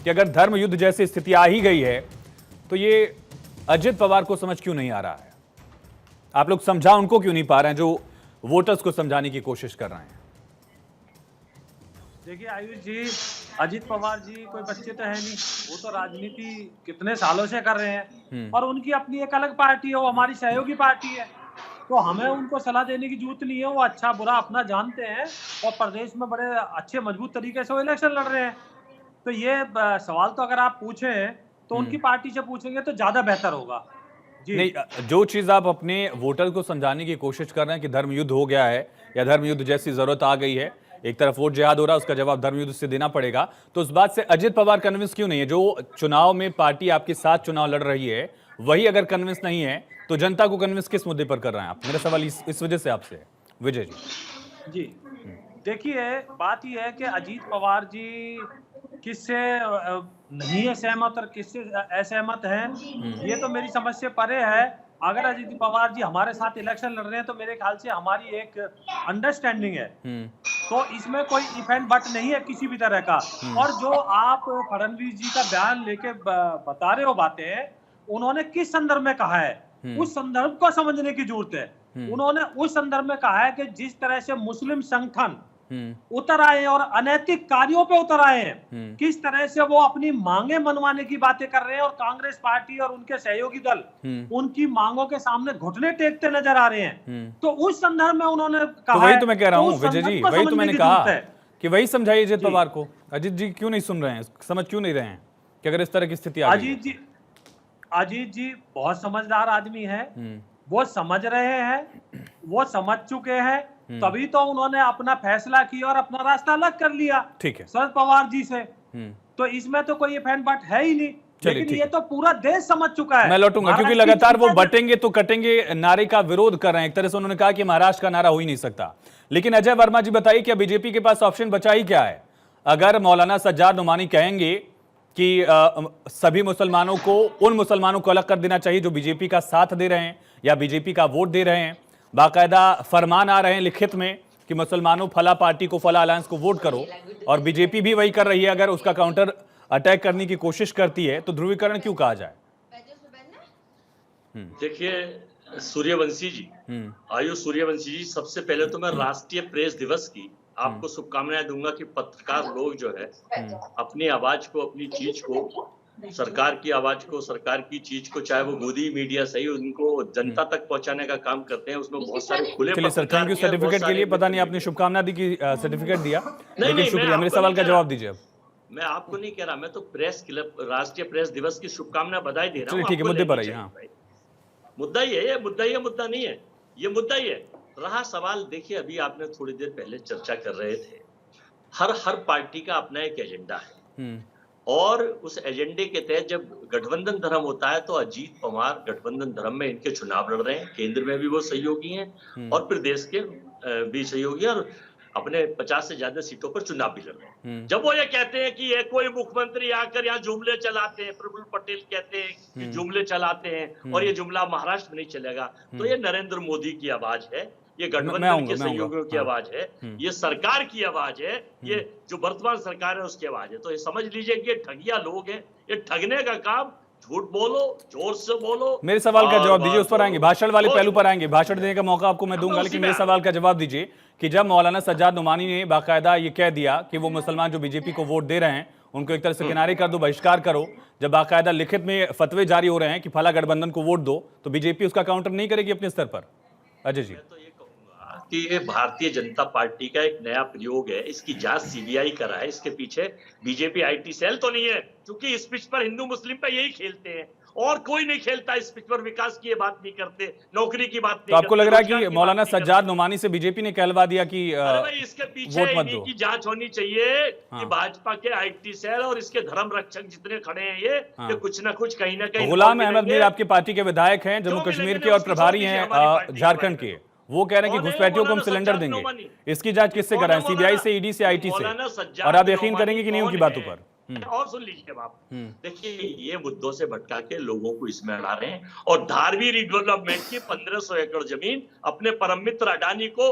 कि अगर धर्म युद्ध जैसी स्थिति आ ही गई है तो ये अजित पवार को समझ क्यों नहीं आ रहा है? आप लोग समझा उनको क्यों नहीं पा रहे हैं जो वोटर्स को समझाने की कोशिश कर रहे हैं? देखिए आयुष जी, अजित पवार जी कोई बच्चे तो है नहीं, वो तो राजनीति कितने सालों से कर रहे हैं और उनकी अपनी एक अलग पार्टी है, वो हमारी सहयोगी पार्टी है। तो हमें उनको सलाह देने की जरूरत नहीं है, वो अच्छा बुरा अपना जानते हैं और प्रदेश में बड़े अच्छे मजबूत तरीके से वो इलेक्शन लड़ रहे हैं। तो ये सवाल तो अगर आप पूछें तो उनकी पार्टी से पूछेंगे तो ज्यादा बेहतर होगा जी। नहीं, जो चीज आप अपने वोटर को समझाने की कोशिश कर रहे हैं कि धर्म युद्ध हो गया है या धर्म युद्ध जैसी जरूरत आ गई है, एक तरफ वोट जिहाद हो रहा है, उसका जवाब धर्म युद्ध से देना पड़ेगा, तो उस बात से अजित पवार कन्विंस क्यों नहीं है? जो चुनाव में पार्टी आपके साथ चुनाव लड़ रही है वही अगर कन्विंस नहीं है तो जनता को कन्विंस किस मुद्दे पर कर रहे हैं आप? मेरा सवाल इस वजह से आपसे है विजय जी। देखिए बात यह है कि अजीत पवार जी किससे नहीं है सहमत और किससे असहमत हैं, ये तो मेरी समझ से परे है। अगर अजीत पवार जी हमारे साथ इलेक्शन लड़ रहे हैं तो मेरे ख्याल से हमारी एक अंडरस्टैंडिंग है, तो इसमें कोई इफेंट बट नहीं है किसी भी तरह का। और जो आप फडणवीस जी का बयान लेके बता रहे हो बातें, उन्होंने किस संदर्भ में कहा है उस संदर्भ को समझने की जरूरत है। उन्होंने उस संदर्भ में कहा है कि जिस तरह से मुस्लिम संगठन उतर आए और अनैतिक कार्यों पे उतर आए हैं, किस तरह से वो अपनी मांगे मनवाने की बातें कर रहे हैं और कांग्रेस पार्टी और उनके सहयोगी दल उनकी मांगों के सामने घुटने टेकते नजर आ रहे हैं। तो उस संदर्भ में उन्होंने कहा, तो वही तो मैं कह रहा हूं विजय जी, वही तो मैंने कहा कि वही समझाइए अजित पवार को। अजित जी क्यों नहीं सुन रहे हैं, समझ क्यों नहीं रहे हैं कि अगर इस तरह की स्थिति आ गई? अजीत जी बहुत समझदार आदमी है, वो समझ रहे हैं, वो समझ चुके हैं, तभी तो उन्होंने अपना फैसला किया और अपना रास्ता अलग कर लिया ठीक है शरद पवार जी से। तो इसमें तो कोई फैन बट है ही नहीं, लेकिन ये तो पूरा देश समझ चुका है। मैं लौटूंगा क्योंकि लगातार वो बटेंगे तो कटेंगे नारे का विरोध कर रहे हैं। एक तरह से उन्होंने कहा कि महाराष्ट्र का नारा हो ही नहीं सकता। लेकिन अजय वर्मा जी बताइए, क्या बीजेपी के पास ऑप्शन बचा ही क्या है? अगर मौलाना सज्जाद नुमानी कहेंगे कि सभी मुसलमानों को, उन मुसलमानों को अलग कर देना चाहिए जो बीजेपी का साथ दे रहे हैं या बीजेपी का वोट दे रहे हैं, बाकायदा फरमान आ रहे हैं लिखित में कि मुसलमानों फला पार्टी को, फला अलायंस को वोट करो, और बीजेपी भी वही कर रही है। अगर उसका काउंटर अटैक करने की कोशिश करती है तो ध्रुवीकरण क्यों कहा जाए? देखिए सूर्यवंशी जी, आयुष सूर्यवंशी जी, सबसे पहले तो मैं राष्ट्रीय प्रेस दिवस की आपको शुभकामनाएं दूंगा कि पत्रकार लोग जो है अपनी आवाज को, अपनी चीज को, सरकार की आवाज को, सरकार की चीज को, चाहे वो मोदी मीडिया सही, उनको जनता तक पहुंचाने का काम करते हैं। उसमें बहुत सारे खुले थैंक यू सर्टिफिकेट के लिए। पता नहीं आपने शुभकामना दी कि सर्टिफिकेट दिया, लेकिन शुक्रिया। मेरे सवाल का जवाब दीजिए। अब मैं आपको नहीं कह रहा, मैं तो प्रेस क्लब, राष्ट्रीय प्रेस दिवस की शुभकामना बधाई दे रहा हूँ। ठीक है, मुद्दे पर आइए। हाँ, मुद्दा ही है ये, मुद्दा ही है, मुद्दा नहीं है ये, मुद्दा ही है। रहा सवाल, देखिए अभी आपने थोड़ी देर पहले चर्चा कर रहे थे, हर पार्टी का अपना एक एजेंडा है और उस एजेंडे के तहत जब गठबंधन धर्म होता है तो अजीत पवार गठबंधन धर्म में इनके चुनाव लड़ रहे हैं। केंद्र में भी वो सहयोगी हैं और प्रदेश के भी सहयोगी, और अपने 50 से ज्यादा सीटों पर चुनाव भी लड़ रहे हैं। जब वो ये कहते हैं कि ये कोई मुख्यमंत्री आकर यहाँ जुमले चलाते हैं, प्रफुल्ल पटेल कहते हैं कि जुमले चलाते हैं और ये जुमला महाराष्ट्र में नहीं चलेगा, तो ये नरेंद्र मोदी की आवाज है, ये गठबंधन के सहयोगियों की आवाज है, ये सरकार की आवाज है, ये जो वर्तमान सरकार है उसकी आवाज है। तो ये समझ लीजिए कि ये ठगिया लोग हैं, ये ठगने का काम, झूठ बोलो, जोर से बोलो। मेरे सवाल का जवाब दीजिए, उस पर आएंगे, भाषण वाले पहलू पर आएंगे, भाषण देने का मौका आपको मैं दूंगा, लेकिन मेरे सवाल का जवाब दीजिए कि जब मौलाना सज्जाद नुमानी ने बाकायदा ये कह दिया कि वो मुसलमान जो बीजेपी को वोट दे रहे हैं उनको एक तरह से किनारे कर दो, बहिष्कार करो, जब बाकायदा लिखित में फतवे जारी हो रहे हैं कि फला गठबंधन को वोट दो, तो बीजेपी उसका काउंटर नहीं करेगी अपने स्तर पर? अजय जी, कि ये भारतीय जनता पार्टी का एक नया प्रयोग है, इसकी जांच सीबीआई करा है, इसके पीछे बीजेपी आईटी सेल तो नहीं है, क्योंकि इस पिच पर हिंदू मुस्लिम पे यही खेलते हैं और कोई नहीं खेलता इस पिच पर। विकास की बात नहीं करते, नौकरी की बात नहीं। तो आपको लग रहा है कि मौलाना सज्जाद नुमानी से बीजेपी ने कहलवा दिया कि इसके पीछे इन्हीं की जांच होनी चाहिए कि भाजपा के आईटी सेल और इसके धर्म रक्षक जितने खड़े हैं ये कुछ ना कुछ कहीं ना कहीं। गुलाम अहमद मीर आपकी पार्टी के विधायक हैं, जम्मू कश्मीर के, और प्रभारी हैं झारखंड के, वो कह रहे हैं कि घुसपैठियों को हम सिलेंडर देंगे। इसकी जांच किससे कराएं? सीबीआई से, ईडी से, आईटी से? और आप यकीन करेंगे कि नहीं उनकी बातों पर? और सुन लीजिए आप, देखिए ये मुद्दों से भटका के लोगों को इसमें अड़ा रहे हैं और धारवी रिडेवलपमेंट की 1500 एकड़ जमीन अपने परम मित्र अडानी को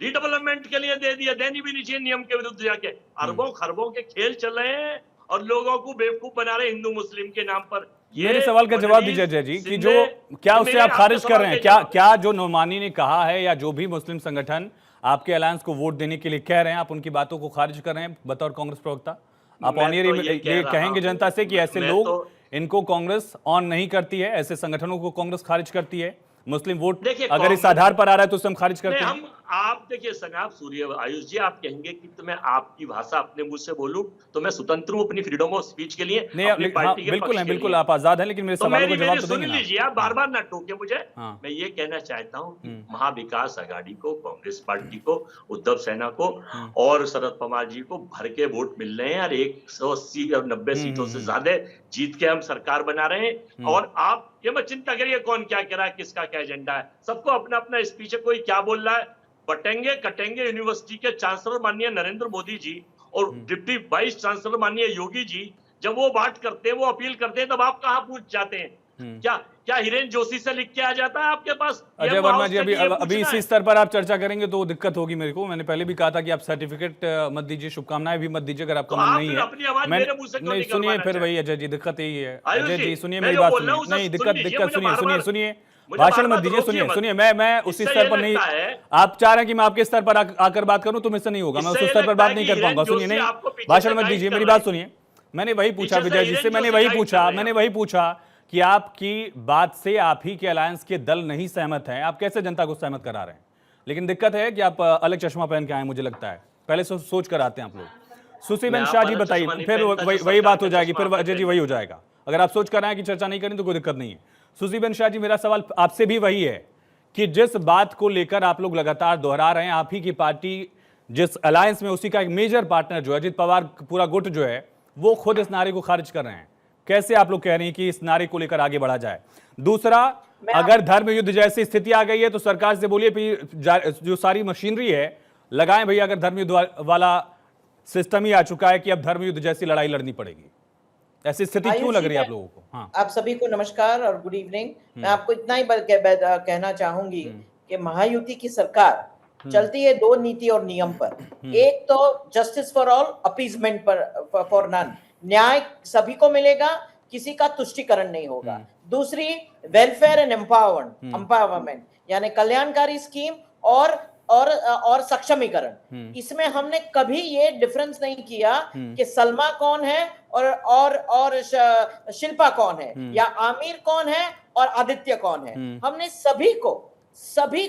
रिडेवलपमेंट के लिए दे दिया, देनी भी नहीं चाहिए नियम के विरुद्ध जाके। अरबों खरबों के खेल चल रहे हैं और लोगों को बेवकूफ बना रहे हिंदू मुस्लिम के नाम पर। मेरे सवाल का जवाब दीजिए अजय जी कि जो क्या उससे आप खारिज कर रहे हैं, क्या जो नोमानी ने कहा है या जो भी मुस्लिम संगठन आपके अलायंस को वोट देने के लिए कह रहे हैं, आप उनकी बातों को खारिज कर रहे हैं बतौर कांग्रेस प्रवक्ता? आप ऑन एयर ये कहेंगे जनता से कि ऐसे लोग, इनको कांग्रेस ऑन नहीं करती है, ऐसे संगठनों को कांग्रेस खारिज करती है, मुस्लिम वोट अगर इस आधार पर आ रहा है तो उसे हम खारिज करते हैं? आप देखिए सनाब सूर्य आयुष जी, आप कहेंगे कि तो मैं आपकी भाषा अपने मुंह से बोलूं तो मैं स्वतंत्र हूं अपनी फ्रीडम ऑफ स्पीच के लिए, अपनी पार्टी के बिल्कुल है, बिल्कुल आप आजाद हैं, लेकिन मेरे सवालों का जवाब तो सुन लीजिए, आप बार बार ना टोके मुझे। मैं ये कहना चाहता हूं कि महाविकास आघाड़ी को, कांग्रेस पार्टी को, उद्धव सेना को और शरद पवार जी को भर के वोट मिल रहे हैं और 180 और 90 सीटों से ज्यादा जीत के हम सरकार बना रहे हैं। और आप ये मत चिंता करिए कौन क्या कह रहा है, किसका क्या एजेंडा है, सबको अपना अपना स्पीच है, कोई क्या बोल रहा है। बटेंगे कटेंगे यूनिवर्सिटी के चांसलर माननीय नरेंद्र मोदी जी और डिप्टी वाइस चांसलर माननीय योगी जी जब वो बात करते हैं, वो अपील करते हैं, तब आप कहां पूछ जाते हैं? क्या हिरेन जोशी से लिख के आ जाता है आपके पास? अजय वर्मा जी, अभी इसी स्तर पर आप चर्चा करेंगे तो दिक्कत होगी मेरे को। मैंने पहले भी कहा था कि आप सर्टिफिकेट मत दीजिए, शुभकामनाएं भी मत दीजिए अगर आपका मन नहीं है। नहीं सुनिए, फिर वही अजय जी, दिक्कत यही है। अजय जी सुनिए मेरी बात, सुनिए, नहीं दिक्कत सुनिए, भाषण मत दीजिए, सुनिए, मैं उसी स्तर पर नहीं, आप चाह रहे हैं कि मैं आपके स्तर पर आकर बात करूं तो मुझसे नहीं होगा, मैं उस स्तर पर बात नहीं कर पाऊंगा। सुनिए, नहीं भाषण मत दीजिए, मेरी बात सुनिए। मैंने वही पूछा विजय जी से, मैंने वही पूछा कि आपकी बात से आप ही के अलायंस के दल नहीं सहमत हैं, आप कैसे जनता को सहमत करा रहे हैं? लेकिन दिक्कत है कि आप अलग चश्मा पहन के आए, मुझे लगता है पहले सोच कर आते हैं आप लोग। सुशीबेन शाह जी बताइए, फिर वही बात हो जाएगी, फिर अजय जी वही हो जाएगा। अगर आप सोच कर आए कि चर्चा नहीं करें तो कोई दिक्कत नहीं है। सुशीबेन शाह जी, मेरा सवाल आपसे भी वही है कि जिस बात को लेकर आप लोग लगातार दोहरा रहे हैं, आप ही की पार्टी जिस अलायंस में, उसी का एक मेजर पार्टनर जो है अजित पवार, पूरा गुट जो है, वो खुद इस नारे को खारिज कर रहे हैं। कैसे आप लोग कह रहे हैं कि इस नारे को लेकर आगे बढ़ा जाए? दूसरा, अगर धर्म युद्ध जैसी स्थिति आ गई है तो सरकार से बोलिए जो सारी मशीनरी है लगाएं भैया, अगर धर्म युद्ध वाला सिस्टम ही आ चुका है कि अब धर्म युद्ध जैसी लड़ाई लड़नी पड़ेगी, ऐसी स्थिति क्यों लग रही है आप लोगों को? हाँ, आप सभी को नमस्कार और गुड इवनिंग। मैं आपको इतना ही कहना चाहूंगी कि महायुति की सरकार चलती है दो नीति और नियम पर। एक तो जस्टिस फॉर ऑल, अपीजमेंट पर फॉर नन, न्याय सभी को मिलेगा, किसी का तुष्टिकरण नहीं होगा। दूसरी वेलफेयर एंड एम्पावरमेंट, यानी कल्याणकारी स्कीम और सक्षमीकरण। इसमें हमने कभी ये डिफरेंस नहीं किया कि सलमा कौन है और शिल्पा कौन है, या आमिर कौन है और आदित्य कौन है। हमने सभी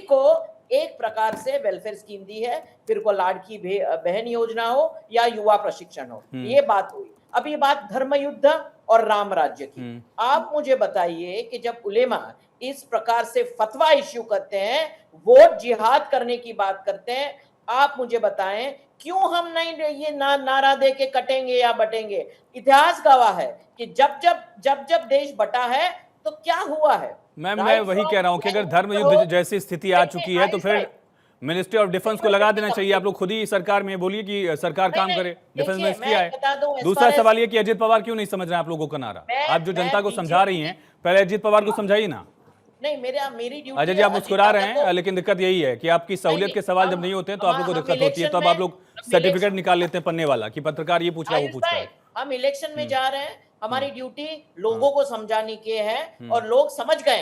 को एक प्रकार से वेलफेयर स्कीम दी है, फिर को लाड़की बहन योजना हो या युवा प्रशिक्षण हो। ये बात हुई। अब ये बात धर्म युद्ध और राम राज्य की। आप मुझे बताइए कि जब उलेमा इस प्रकार से फतवा इश्यू करते हैं, वोट जिहाद करने की बात करते हैं, आप मुझे बताएं क्यों हम नहीं ये नारा दे के कटेंगे या बटेंगे? इतिहास गवाह है कि जब देश बटा है तो क्या हुआ है। मैं वही कह रहा हूं कि अगर धर्म युद्ध जैसी स्थिति आ चुकी है तो फिर मिनिस्ट्री ऑफ डिफेंस को लगा देना चाहिए। आप लोग खुद ही सरकार में बोलिए कि सरकार काम करे, डिफेंस मिनिस्ट्री आए। दूसरा सवाल ये कि अजित पवार क्यों नहीं समझ रहे हैं आप लोगों का नारा? आप जो जनता को समझा रही हैं, पहले अजित पवार को समझाइए ना। नहीं, मेरी ड्यूटी। अजय जी, आप मुस्कुरा रहे हैं, लेकिन दिक्कत यही है कि आपकी सहूलियत के सवाल जब नहीं होते हैं तो आप लोगों को दिक्कत होती है, तो अब आप लोग सर्टिफिकेट निकाल लेते हैं पन्ने वाला कि पत्रकार ये पूछ रहा है, वो पूछ रहा है। हम इलेक्शन में जा रहे हैं, हमारी ड्यूटी लोगों को समझाने की है और लोग समझ गए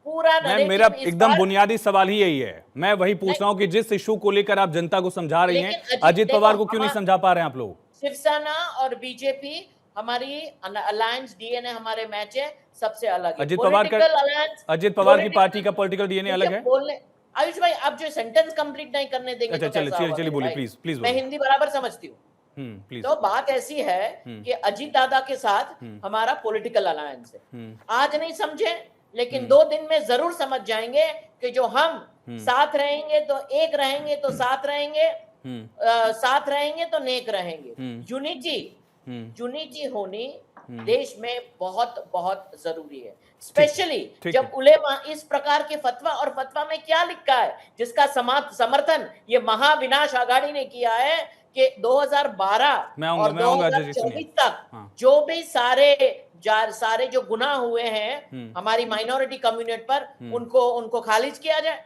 पूरा। मेरा एकदम बुनियादी सवाल ही यही है। मैं वही पूछ रहा हूं कि जिस इशू को लेकर आप जनता को समझा रही हैं, अजित पवार को क्यों नहीं समझा पा रहे हैं आप लोग? शिवसेना और बीजेपी हमारी अलायंस डीएनए, हमारे मैच है सबसे अलग है। अजित पवार की पार्टी का पॉलिटिकल डीएनए अलग है। आयुष भाई, आप जो सेंटेंस कंप्लीट नहीं करने देंगे अच्छा, चलिए बोलिए, प्लीज। मैं हिंदी बराबर समझती हूँ। तो बात ऐसी है कि अजीत दादा के साथ हमारा पॉलिटिकल अलायंस है। आज नहीं समझे, लेकिन 2 दिन में जरूर समझ जाएंगे कि जो हम साथ रहेंगे तो एक रहेंगे तो साथ रहेंगे, साथ रहेंगे तो नेक रहेंगे। यूनिटी होनी देश में बहुत बहुत जरूरी है, स्पेशली जब उलेमा इस प्रकार के फतवा, और फतवा में क्या लिखा है जिसका समर्थन ये महाविनाश आघाड़ी ने किया है कि 2012 और 2024 तक जो भी सारे जो गुनाह हुए हैं हमारी माइनॉरिटी कम्युनिटी पर, उनको खारिज किया जाए।